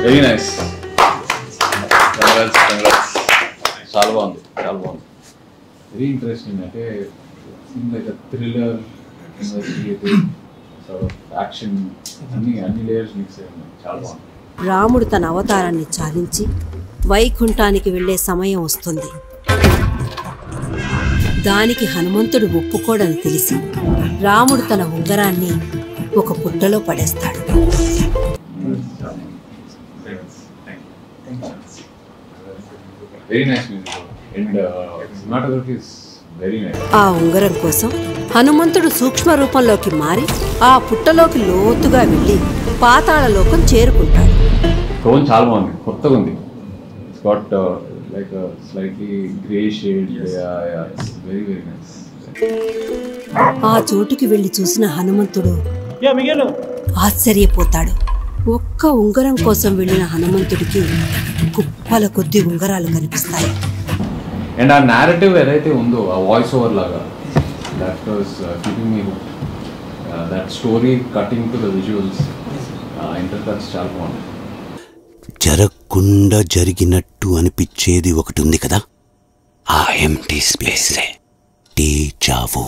Very nice. చాలా బాగుంది, చాలా బాగుంది. Very interesting. అంటే లైక్ థ్రిల్లర్, ఇన్వెస్టిగేటివ్, యాక్షన్, అన్ని లేయర్స్ మిక్స్ అయ్యి ఉన్నాయి. చాలా బాగుంది. రాముడు తన అవతారాన్ని చాలించి వైకుంఠానికి వెళ్లే సమయం వస్తుంది. దానికి హనుమంతుడు ఒప్పుకోడని తెలిసి రాముడు తన ఉంగరాన్ని ఒక పుట్టలో పడేస్తాడు. ఆ ఉంగరం కోసం హనుమంతుడు సూక్ష్మ రూపంలోకి మారి ఆ పుట్టలోకి లోతుగా వెళ్లి పాతాళలోకం చేరుకుంటాడు. చాలా బాగుంది, కొత్తగా ఉంది. Got like a slightly grey shade. Yeah, it's very nice. ఆ చోటుకి వెళ్లి చూసిన హనుమంతుడు ఆశ్చర్యపోతాడు. ఒక్క ఉంగరం కోసం వెళ్ళిన హనుమంతుడికి కుప్పల కొద్ది ఉంగరాలు కనిపిస్తాయి. అండ్ ఆ narrative ఏదైతే ఉందో, ఆ వాయిస్ ఓవర్ లాగా, that was keeping me hooked. That story cutting to the visuals, intercuts చాలా బాగుంది. జరగకుండా జరిగినట్టు అనిపించేది ఒకటి ఉంది కదా, ఆ ఎంటీ స్పేసే డేజా vu.